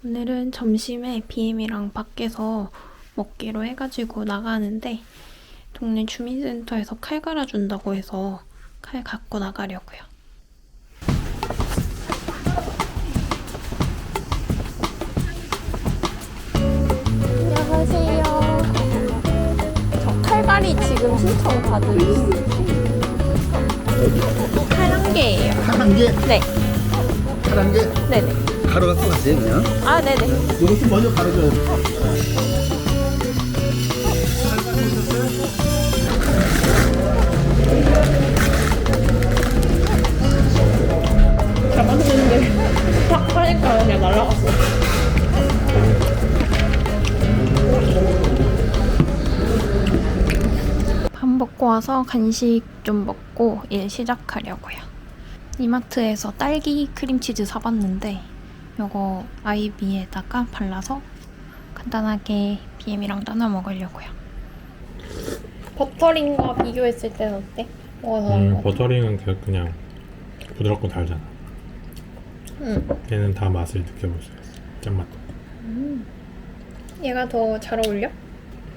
오늘은 점심에 BM이랑 밖에서 먹기로 해가지고 나가는데 동네 주민센터에서 칼 갈아준다고 해서 칼 갖고 나가려고요. 안녕하세요. 저 칼갈이 지금 신청 받은 칼 한 개예요. 칼 한 개? 네. 칼 한 개? 네네. 가루 갖고 가세요 그냥? 아 네네. 이것도 먼저 가루줘요. 잡았는데 탁 하니까 그냥 날아갔어. 밥 먹고 와서 간식 좀 먹고 일 시작하려고요. 이마트에서 딸기 크림치즈 사봤는데 이거 아이비에다가 발라서 간단하게 BM이랑 나눠 먹으려고요. 버터링과 비교했을 때는 어때? 뭐가 더 나은 것 같아? 버터링은 그냥 부드럽고 달잖아. 얘는 다 맛을 느껴볼 수 있어. 짠맛도. 얘가 더 잘 어울려?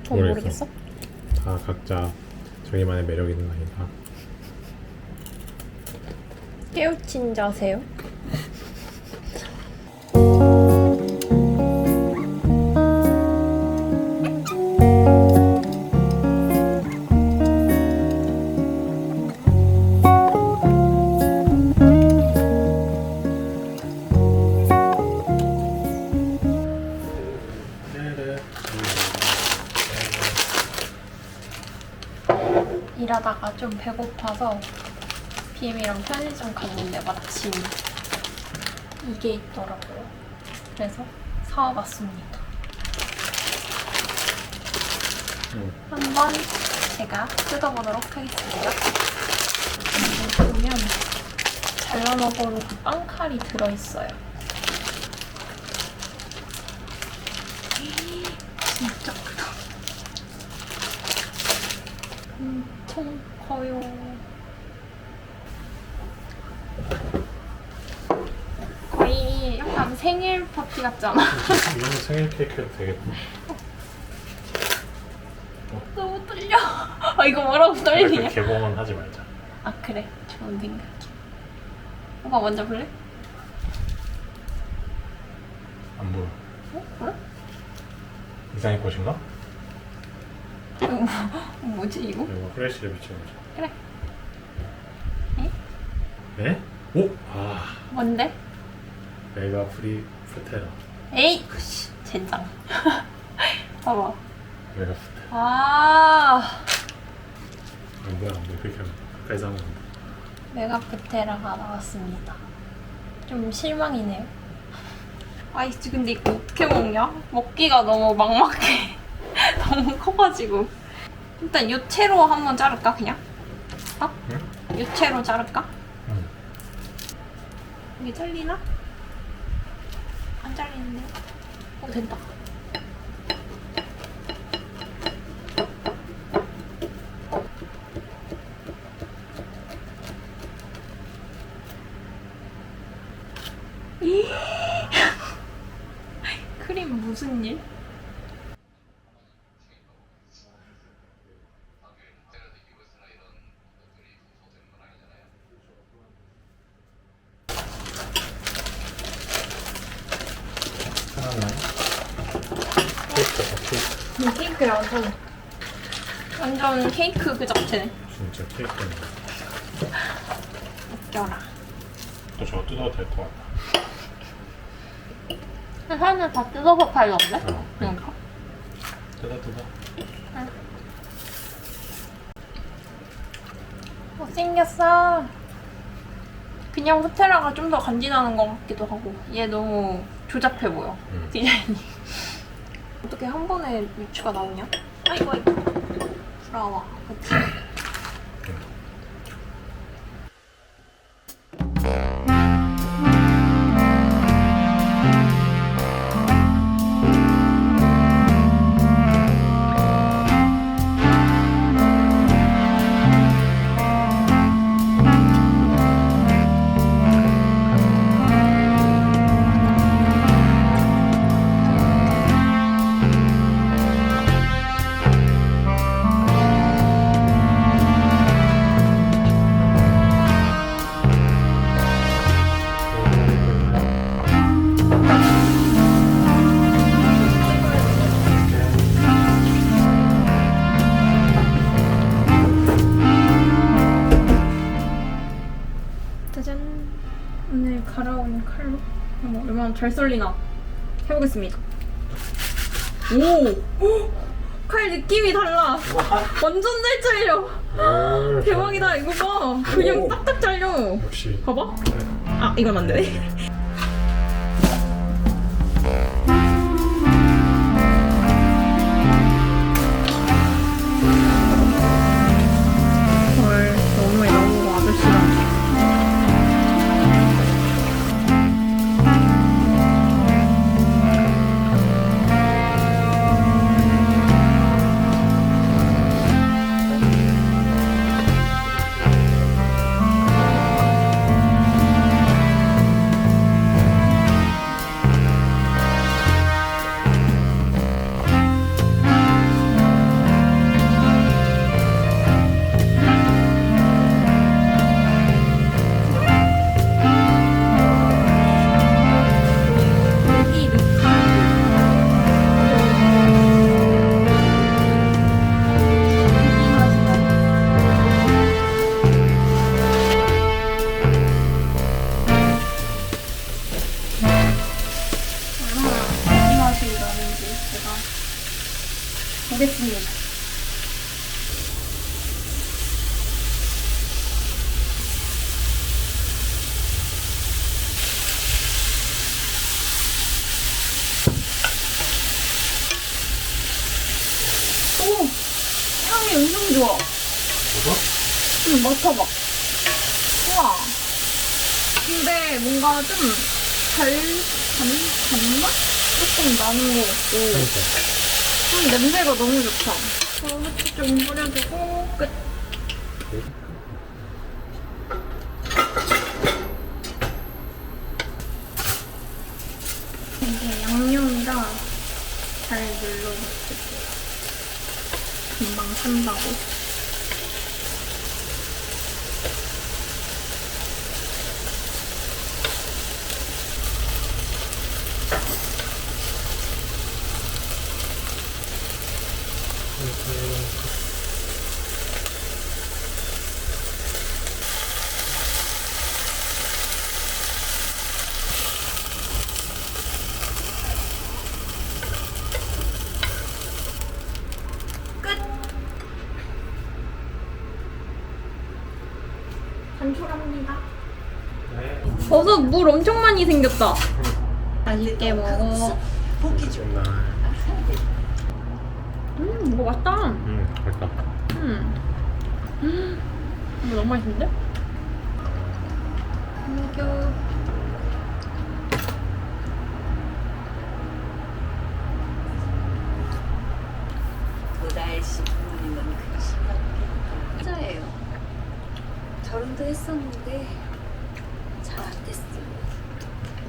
더 모르겠어? 다 각자 자기만의 매력 있는 거 아닌가? 깨우친 자세요? 일하다가 좀 배고파서 BM이랑 편의점 갔는데 마침 이게 있더라고요. 그래서 사와봤습니다. 한번 제가 뜯어보도록 하겠습니다. 여기 보면 잘라먹어로 빵칼이 들어있어요. 진짜 크다. 엄청 커요. 거의 약간 생일 파티 같잖아. 이런 생일 케이크도 되겠다. 너무 떨려. 아 이거 뭐라고 떨리냐? 개봉은 하지 말자. 아 그래, 좋은 생각이야. 오빠 먼저 볼래? 안 보여. 그래? 이상의 꽃인가? 뭐지 이거? 이거 프레쉬를 비춰보자. 그래. 네? 오! 아, 뭔데? 메가 프테라. 에이, 젠장. 봐봐. 메가 프테라. 아, 안 보여. 그렇게 하면 가까이서 하면 안 돼. 메가프테라가 나왔습니다. 좀 실망이네요. 아이씨, 근데 이거 어떻게 먹냐? 먹기가 너무 막막해. 너무 커가지고. 일단 요채로 한번 자를까, 그냥? 어? 응? 요채로 자를까? 응. 이게 잘리나? 안 잘리는데. 오, 된다. 크림 무슨 일? 케이크라서 완전 케이크 그 자체네. 진짜 케이크네. 웃겨라. 또 저거 뜯어도 될 것 같다. 사람들 다 뜯어서 팔던데? 그러니까. 뜯어. 못생겼어. 그냥 호텔라가 좀 더 간지나는 것 같기도 하고 얘 너무 조잡해 보여. 디자인이. 어떻게 한 번에 위치가 나오냐? 아이고 아이고. 부러워. 그치? 짜잔. 오늘 갈아온 칼로 얼마나 잘 썰리나 해보겠습니다. 오! 헉! 칼 느낌이 달라. 완전 잘 잘려. 대박이다. 이거 봐. 그냥 딱딱 잘려. 역시. 봐봐. 아, 이건 안 되네. 헐, 너무 너무 아저씨랑. 보겠습니다. 오! 향이 엄청 좋아. 응, 맡아봐. 우와. 근데 뭔가 좀 단맛? 조금 나는 것 같고. 냄새가 너무 좋다. 후추 좀 뿌려주고 끝. 이게 양념이라 잘 눌러붙을게요. 금방 산다고. 간초랍니다. 버섯 물 엄청 많이 생겼다. 맛있게 먹어. 이거 맛있다. 맛있다. 이거 너무 맛있는데? 먹여. 도달씨 부모님은 그 심각해 여자예요. 결혼도 했었는데 잘 안 됐어요.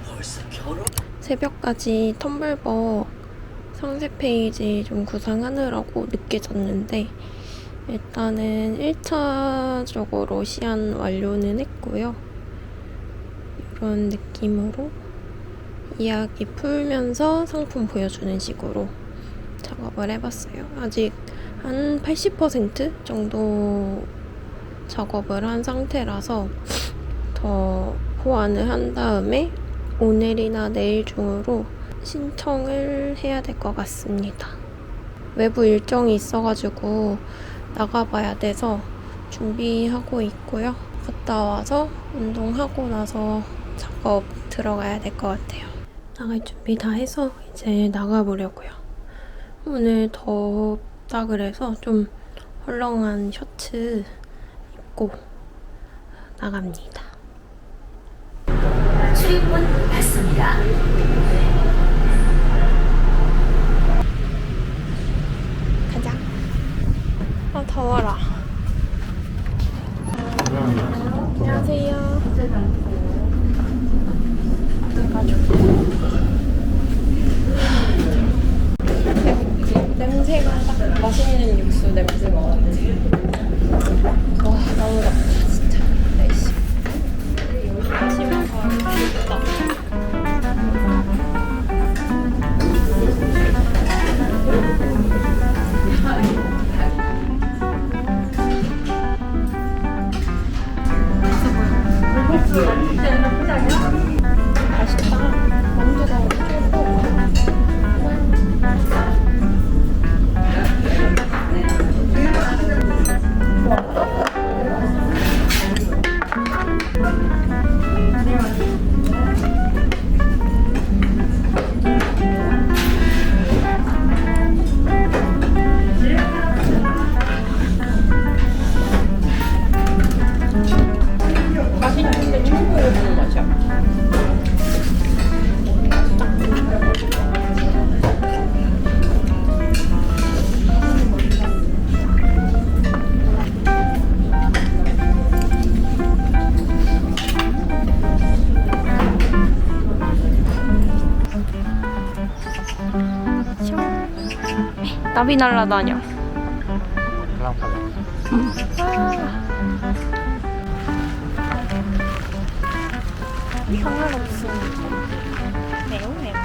벌써 결혼? 새벽까지 텀블벅 상세 페이지 좀 구상하느라고 늦게 잤는데 일단은 1차적으로 시안 완료는 했고요. 이런 느낌으로 이야기 풀면서 상품 보여주는 식으로 작업을 해봤어요. 아직 한 80% 정도 작업을 한 상태라서 더 보완을 한 다음에 오늘이나 내일 중으로 신청을 해야 될 것 같습니다. 외부 일정이 있어가지고 나가봐야 돼서 준비하고 있고요. 갔다 와서 운동하고 나서 작업 들어가야 될 것 같아요. 나갈 준비 다 해서 이제 나가보려고요. 오늘 덥다 그래서 좀 헐렁한 셔츠 입고 나갑니다. 출입문 닫습니다. 가자. 아 더워라. 안녕하세요. 냄새가 딱 맛있는 육수 냄새가 와. 와 너무 덥다 진짜. 날씨. 아침부터 춥다. 맛있다. 만두가 엄청 커. 맛있는데 처음 먹어보는 맛이야. 나비 날라다녀. 평화롭습니다. 매우 매우.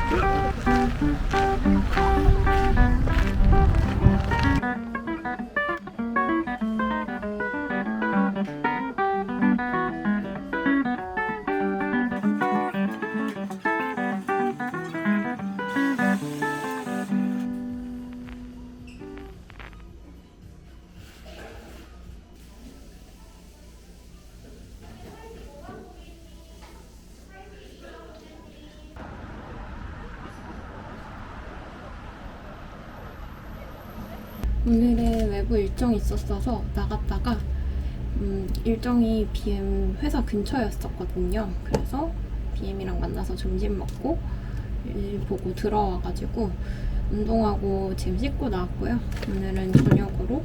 오늘은 외부 일정이 있었어서 나갔다가 일정이 BM 회사 근처였었거든요. 그래서 BM이랑 만나서 점심 먹고 일 보고 들어와가지고 운동하고 지금 씻고 나왔고요. 오늘은 저녁으로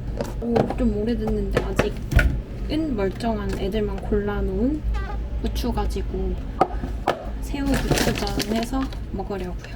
좀 오래됐는데 아직은 멀쩡한 애들만 골라놓은 부추 가지고 새우 부추전 해서 먹으려고요.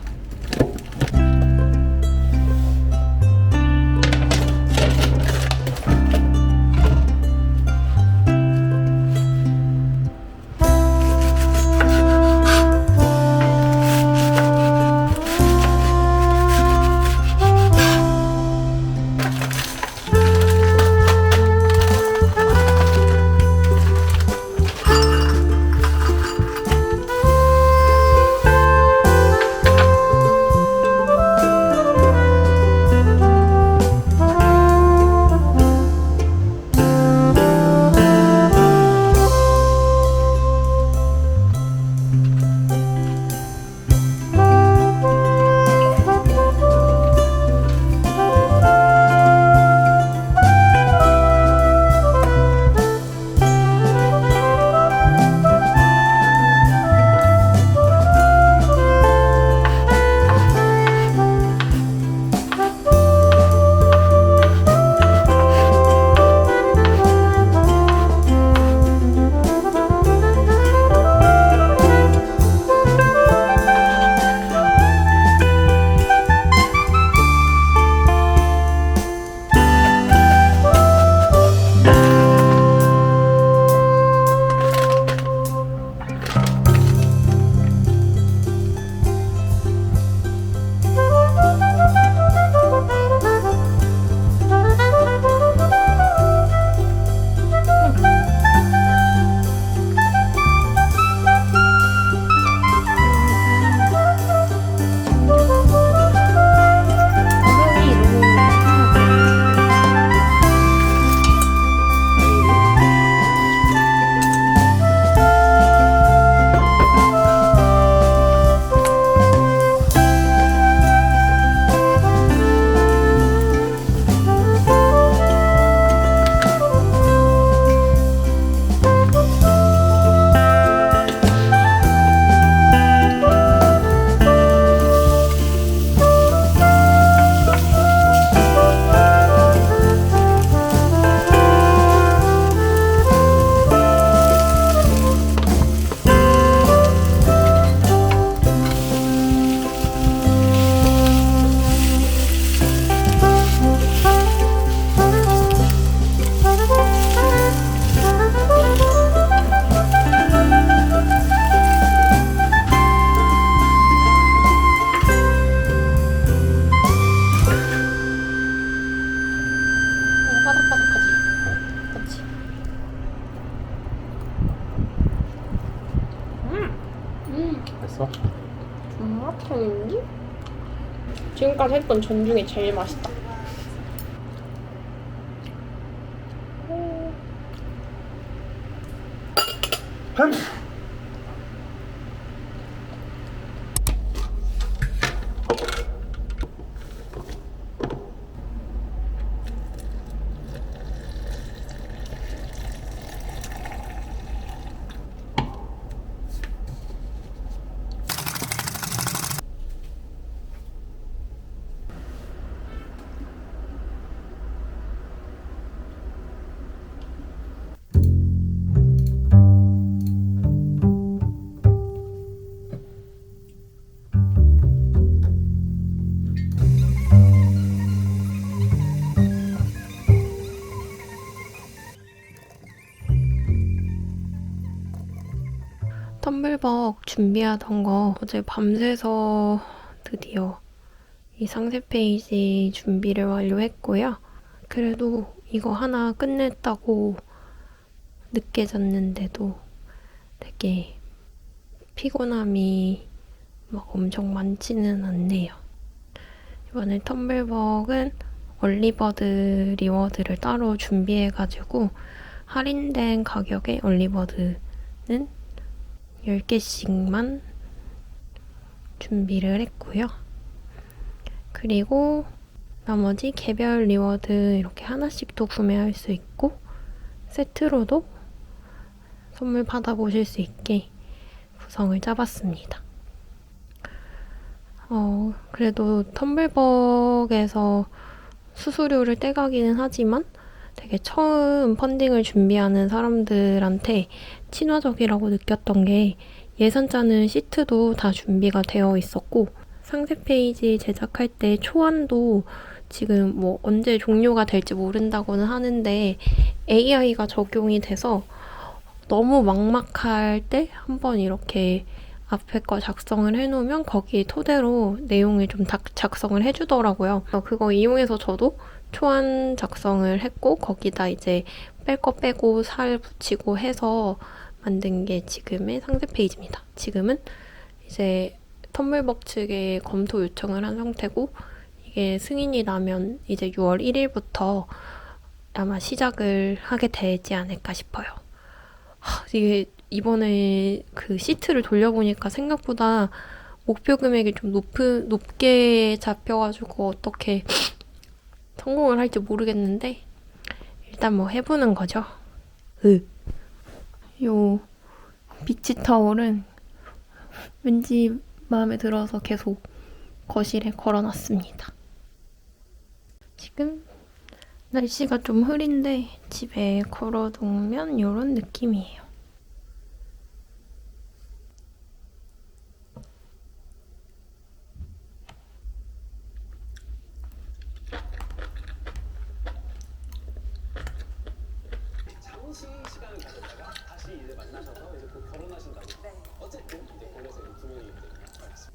맛있어? 마라탕인지? 지금까지 했던 전 중에 제일 맛있다. 텀블벅 준비하던 거 어제 밤새서 드디어 이 상세 페이지 준비를 완료했고요. 그래도 이거 하나 끝냈다고 늦게 잤는데도 되게 피곤함이 막 엄청 많지는 않네요. 이번에 텀블벅은 얼리버드 리워드를 따로 준비해가지고 할인된 가격에 얼리버드는 10개씩만 준비를 했고요. 그리고 나머지 개별 리워드 이렇게 하나씩도 구매할 수 있고 세트로도 선물 받아보실 수 있게 구성을 짜봤습니다. 그래도 텀블벅에서 수수료를 떼가기는 하지만 되게 처음 펀딩을 준비하는 사람들한테 친화적이라고 느꼈던 게 예산 짜는 시트도 다 준비가 되어 있었고 상세 페이지 제작할 때 초안도 지금 뭐 언제 종료가 될지 모른다고는 하는데 AI가 적용이 돼서 너무 막막할 때 한번 이렇게 앞에 거 작성을 해놓으면 거기 토대로 내용을 좀 작성을 해주더라고요. 그거 이용해서 저도 초안 작성을 했고 거기다 이제 뺄 거 빼고 살 붙이고 해서 만든 게 지금의 상세 페이지입니다. 지금은 이제 텀블벅 측에 검토 요청을 한 상태고 이게 승인이 나면 이제 6월 1일부터 아마 시작을 하게 되지 않을까 싶어요. 이게 이번에 그 시트를 돌려보니까 생각보다 목표 금액이 좀 높게 잡혀가지고 어떻게 성공을 할지 모르겠는데 일단 뭐 해보는 거죠. 요 비치 타올은 왠지 마음에 들어서 계속 거실에 걸어놨습니다. 지금 날씨가 좀 흐린데 집에 걸어두면 이런 느낌이에요.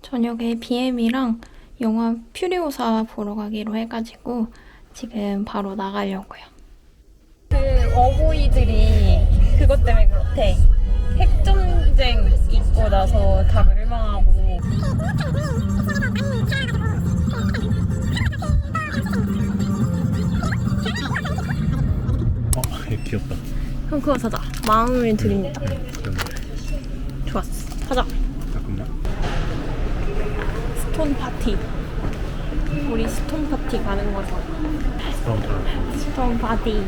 저녁에 BM이랑 영화 퓨리오사 보러 가기로 해가지고 지금 바로 나가려고요. 그 어부이들이 그것 때문에 그렇대. 핵전쟁 있고 나서 다 멸망하고. 얘 귀엽다. 그럼 그거 사자. 마음을 드립니다. 좋았어. 사자. 잠깐만. 스톤 파티. 우리 스톤 파티 가는 거죠. 스톤 파티.